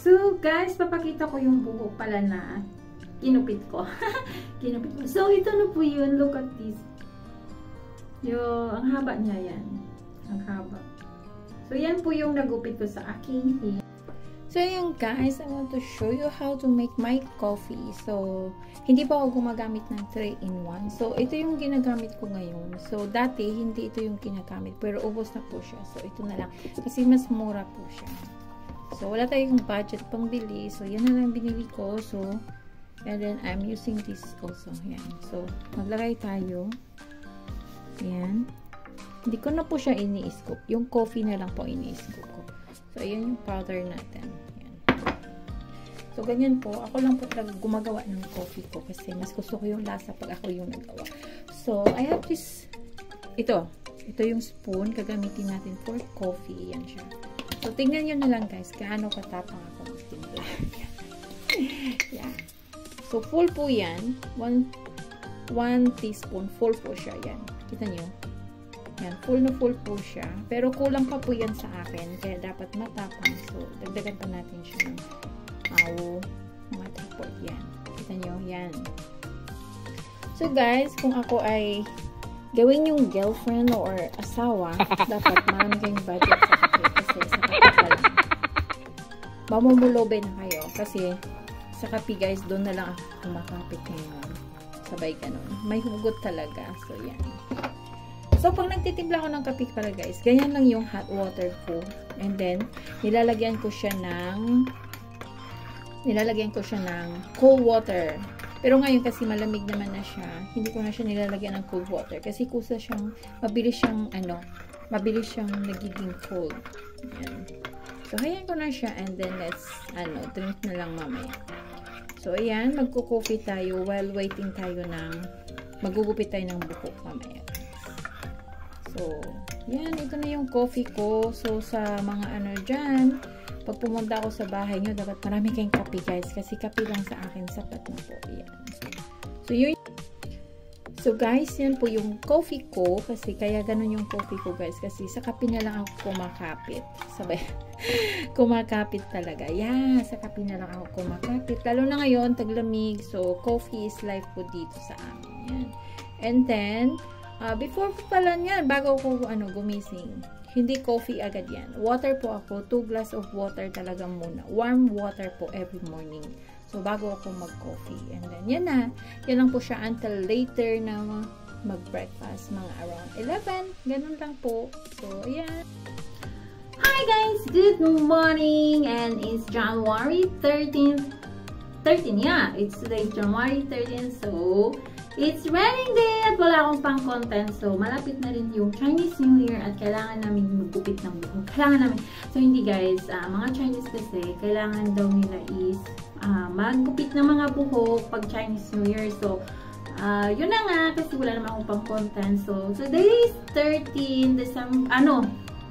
So, guys, papakita ko yung buhok pala na kinupit ko. Kinupit ko. So, ito na po yun. Look at this. Ang haba niya yan. Ang haba. So, yan po yung nagupit ko sa aking hair. So, yun guys, I want to show you how to make my coffee. So, hindi pa ako gumagamit ng 3-in-1. So, ito yung ginagamit ko ngayon. So, dati, hindi ito yung ginagamit. Pero, ubos na po siya. So, ito na lang. Kasi mas mura po siya. So, wala tayong budget pang bili. So, yan na lang binili ko. So, and then, I'm using this also. Yan. So, maglagay tayo. Yan. Hindi ko na po siya ini-scoop. Yung coffee na lang po ini-scoop ko. So, ayan yung powder natin. Ayan. So, ganyan po. Ako lang po talaga gumagawa ng coffee ko kasi mas gusto ko yung lasa pag ako yung nagawa. So, I have this. Ito. Ito yung spoon. Gagamitin natin for coffee. Yan siya. So, tingnan nyo na lang guys. Gaano katapang ako magtimpla. Yan. So, full po yan. 1 teaspoon. Full po siya. Yan. Kita nyo? Yan, full na full po siya. Pero kulang pa po yan sa akin. Kaya dapat matapang. So, dagdagan pa natin siya ng mga tapot. Yan. Kita nyo? Yan. So, guys, kung ako ay gawin yung girlfriend or asawa, dapat marami kayong budget sa kape. Kasi sa kape pa lang. Mamumulobe na kayo. Kasi sa kape, guys, doon na lang ako kumakapit ngayon. Sabay ganun. May hugot talaga. So, yan. So, pag nagtitimpla ako ng kape pala guys, ganyan lang yung hot water ko. And then, nilalagyan ko siya ng cold water. Pero ngayon kasi malamig naman na siya, hindi ko na siya nilalagyan ng cold water. Kasi kusa siyang, mabilis siyang nagiging cold. Ayan. So, hayan ko na siya and then let's, drink na lang mamaya. So, ayan, magko-coffee tayo while waiting tayo magugupit tayo ng buhok mamaya. So, yan. Ito na yung coffee ko. So, sa mga dyan, pag pumunta ako sa bahay nyo, dapat marami kayong kape, guys. Kasi kape lang sa akin, sapat na po. Yan. So, yun. So, guys, yan po yung coffee ko. Kasi, kaya ganun yung coffee ko, guys. Kasi, sa kape na lang ako kumakapit. Sabay. Kumakapit talaga. Yan. Sa kape na lang ako kumakapit. Lalo na ngayon, taglamig. So, coffee is life po dito sa amin. Yan. And then, before pala niyan, bago ako gumising, hindi coffee agad yan. Water po ako, 2 glass of water talaga muna. Warm water po every morning. So, bago ako mag-coffee. And then, yan na. Yan lang po siya until later na mag-breakfast. Mga around 11. Ganun lang po. So, ayan. Hi guys! Good morning! And it's January 13th. 13, yeah. It's today, January 13th. So, it's raining day at wala akong pang content. So, malapit na rin yung Chinese New Year at kailangan namin magupit ng buhok. Kailangan namin. So, hindi guys. Mga Chinese kasi, kailangan daw nila is maggupit ng mga buhok pag Chinese New Year. So, yun na nga. Kasi wala naman akong pang content. So, today is 13 December.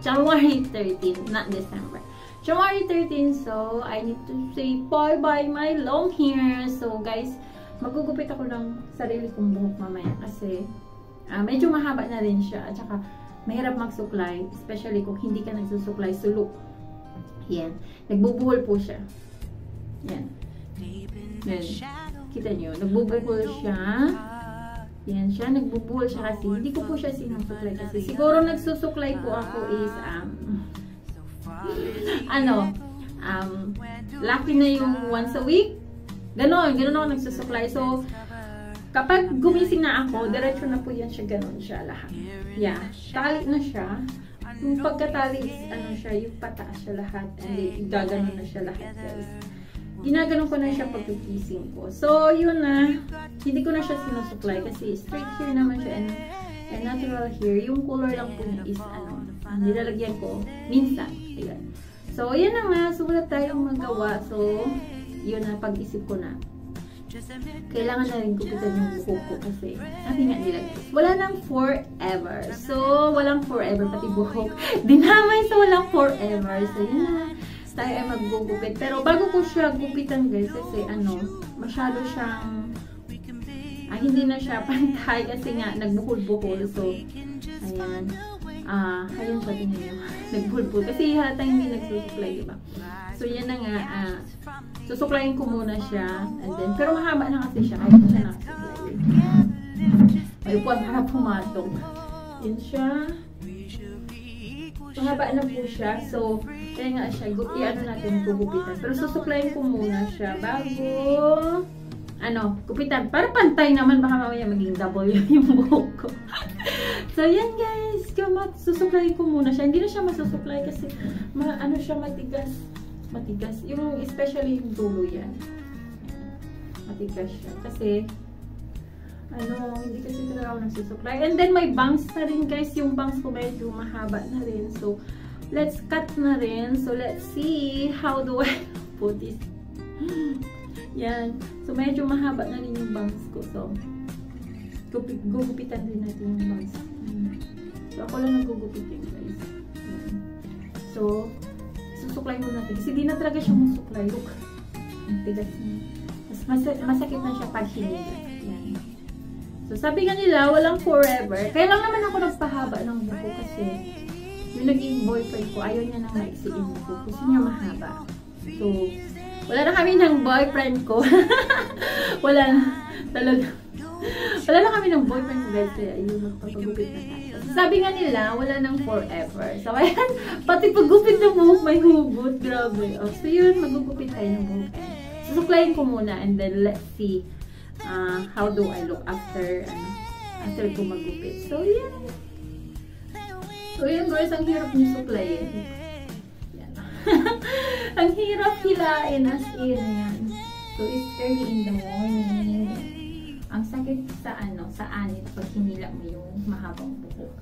January 13. Not December. January 13. So, I need to say bye-bye my long hair. So, guys, magugupit ako ng sarili kong buhok mamaya kasi medyo mahaba na rin siya at saka mahirap magsuklay, especially kung hindi ka nagsusuklay sulok. Yan. Nagbubuhol po siya. Yan. Yan. Kita nyo, nagbubuhol siya. Yan siya, nagbubuhol siya kasi hindi ko po siya sinusuklay kasi siguro nagsusuklay po ako is lucky na yung once a week. Ganon ako nagsusuklay. So, kapag gumising na ako, diretso na po yan siya, ganon siya lahat. Yeah. Tali na siya. Yung pagkatali is, yung pataas siya lahat. And then, gaganon na siya lahat, guys. Ginaganon ko na siya pagkikising ko. So, yun na. Hindi ko na siya sinusuklay kasi straight hair naman siya and natural hair. Yung color lang po niya is, nilalagyan ko minsan. Ayan. So, yan na nga. So, wala tayong magawa. So, yun na, pag-isip ko na. Kailangan na rin gupitan yung buhok ko kasi sabi nga nila guys, wala nang forever. So, walang forever, pati buhok. Dinamay sa walang forever. So, yun na. Tayo ay maggugupit. Pero bago ko siya gupitan guys, kasi masyado siyang hindi na siya pantay kasi nga nagbuhol-buhol. So, ayan. Ayun siya, tingnan nyo. nagbulbul. Kasi halata hindi nagsusuklay, diba? So, yan na nga. Susuklayin ko muna siya. And then, pero mahaba na kasi siya. Kahit na siya nakasuklay. May upuan para pumatong. Yan siya. Mahaba na po siya. So, kaya nga siya. I-ano natin, gugupitan. Pero susuklayin ko muna siya bago gupitan. Para pantay naman, baka mamaya maging double yung buhok ko. So, yan guys. Susuklayin ko muna siya. Hindi na siya masusuklay kasi siya matigas. Matigas. Yung, especially yung dulo yan. Matigas siya. Kasi, hindi kasi talaga ako nagsusuklay. And then, may bangs na rin guys. Yung bangs ko medyo mahaba na rin. So, let's cut na rin. So, let's see how do I put this. Yan. So, medyo mahaba na rin yung bangs ko. So, gugupitan din natin yung bangs. So, ako lang nagugupit yung guys. Yan. So, susuklay mo natin. Kasi di na talaga siya musuklay. Look. Ang tigas niya. Masakit na siya pag hinigas. Yan. So, sabi nga nila, walang forever. Kaya lang naman ako nagpahaba ng buko kasi yung naging boyfriend ko, ayaw niya nang maiksiin yung buko. Gusto niya mahaba. So, wala na kami ng boyfriend ko. Wala na. Talaga. Wala na kami ng boyfriend ko guys. Kaya yun, magpapagupit na tayo. Sabi nga nila, wala nang forever. So, ayan, pati paggupit ng buhok may hugot. Grabe. So, yun, magugupit tayo ng buhok. Susuklayin ko muna and then let's see how do I look after ko magupit. So, yan. So, yun guys, ang hirap niyo suklayin. Yan. Ang hirap hilain as in. Ayan. So, it's early in the morning. Ang sakit sa anit pag hinila mo yung mahabang buhok.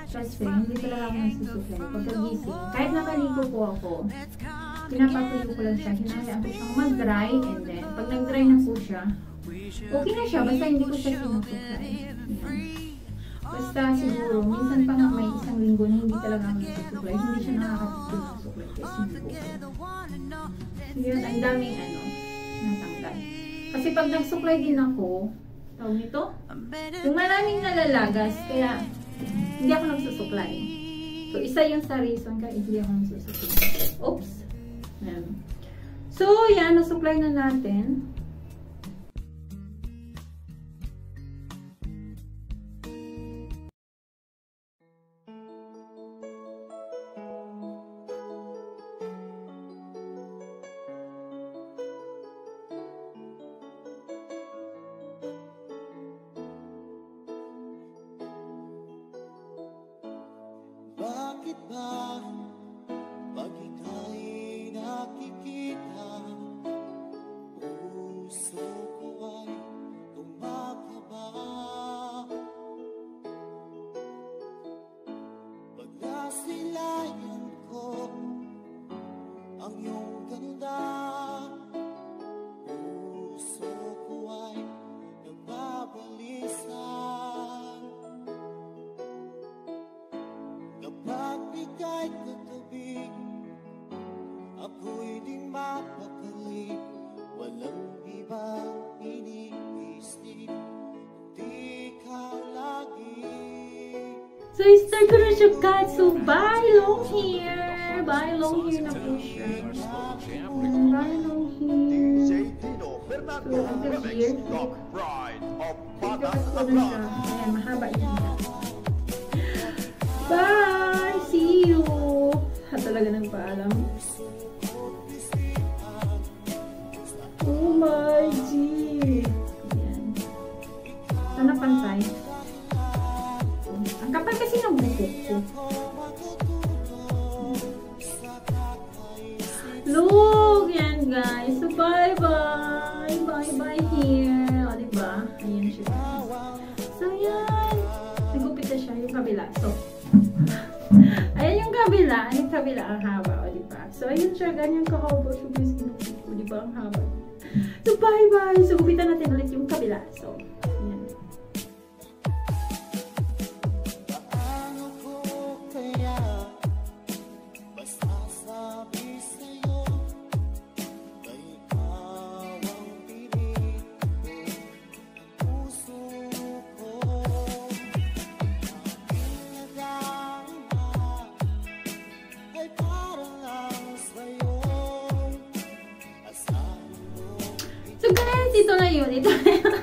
Kasi hindi talaga ako nagsusuklay. Pagkagising, kahit nakaligo po ako, pinapatuyo ko lang siya. Hinahayaan ko siyang mag-dry and then, pag nag-dry na po siya, okay na siya. Basta hindi ko siya sinusuklay. Basta siguro, minsan pa nga may isang linggo na hindi talaga ako nagsusuklay. Hindi siya nakakasusuklay kasi hindi ko. So yun, ang daming natanggal. Kasi pag nagsuklay din ako, tawag nito, yung maraming nalalagas, kaya hindi ako nagsusuklay. So, isa yung sa reason kaya hindi ako nagsusuklay. Oops! Yan. So, yan, nasuklay na natin. Bakit ba pag ika'y nakikita, puso ko ay tumakaba? Pag nasilayan ko ang iyong ganda, puso ko ay nagbabalisa. Kapag ika'y katabi, ako'y di mapakali. Walang ibang iniisip, di ka lagi. So, i-start ko na siya guys. So, bye long hair. Bye long hair na po siya. Bye long hair. So, hanggang here. I-start ko na siya. Ayan, mahaba yun. Bye! See you! Talaga nang paalam. Oh my G! Ayan. Sana pantay. Ang kapal kasi ng buhok ko. Look! Yan guys. So bye-bye! Bye-bye here. O diba? Ayan siya. So yan. Nagupit na siya yung kabila. So, ayan yung kabila. Yung kabila ang haba, o diba? So, ayun siya. Ganyan kahaba. So, guys, kinukit ko. Diba ang haba? So, bye-bye! So, gupitan natin ulit yung kabila. So, ayan. Paano ko kaya basta sabi sa'yo, kay ikaw ang pilit ko, ang puso ko. Aking nadarama So guys, ito na yun. Ito na yun.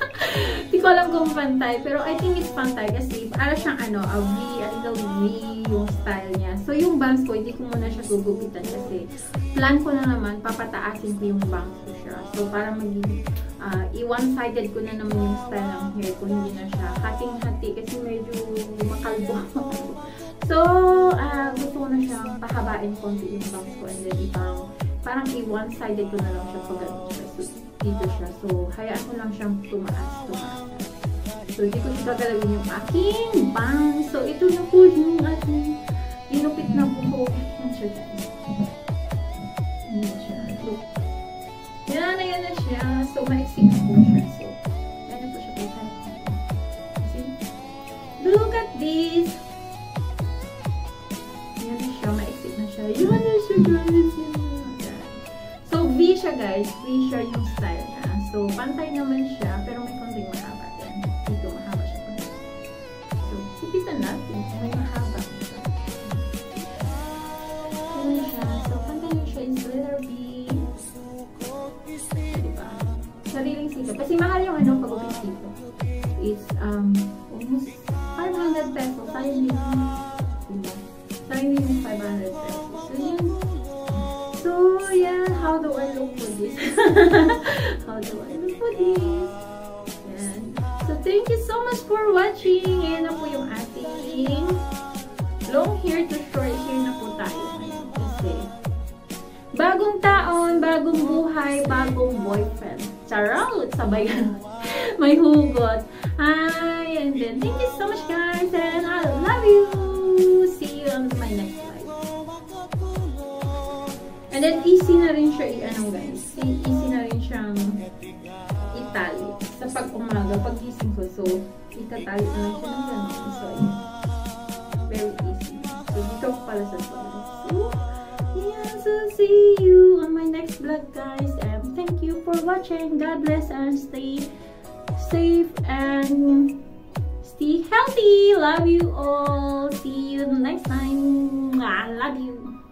Hindi ko alam kung pantay. Pero I think it's pantay kasi para siyang a little V yung style niya. So yung bangs ko, hindi ko muna siya gugupitan kasi plan ko na naman, papataasin ko yung bangs ko siya. So para maging i-one-sided ko na naman yung style ng hair ko. Hindi na siya hating-hati kasi medyo makalbo. So, gusto ko na siyang pahabain konti yung bangs ko and then parang i-one-sided ko na lang siya pag ganun siya. So, dito siya. So, hayaan ko lang siyang tumaas. So, hindi ko siya gagalawin yung aking bangs. So, ito na po yung ating inupit na buhok. Yan siya. Yan siya. Look. Yan na siya. So, maiksi na po siya. So, yan na po siya. See? Look at this! Yan na siya. Maiksi na siya. Yan na siya, guys. So, V siya, guys. V siya yung style niya. So, pantay naman siya, pero may konting mahaba din. Dito, mahaba siya. So, sipitan natin. May mahaba siya. Yan siya. So, pantay na siya is letter B. Diba? Sariling sikap. Kasi mahal yung pag-upit dito. It's, almost 500 pesos. Sayang din. Diba? Sayang din yung 500 pesos. So, yun. So, yeah, how do I look for this? How do I look for this? Yan. So, thank you so much for watching. Ayan na po yung ating long hair to short hair na po tayo ngayon. Kasi, bagong taon, bagong buhay, bagong boyfriend. Charot! Sabayan. May hugot. Hi! And then, thank you so much, guys. And I love you! See you on my next live. And then, easy na rin siya guys. Easy na rin siyang itali. Sa pag-umaga, pag-gising ko. So, itatali na lang siya ng gano'n. So, ayan. Very easy. So, dito ko pala sa toilet. So, yeah. So, see you on my next vlog, guys. And thank you for watching. God bless and stay safe and stay healthy. Love you all. See you next time. I love you.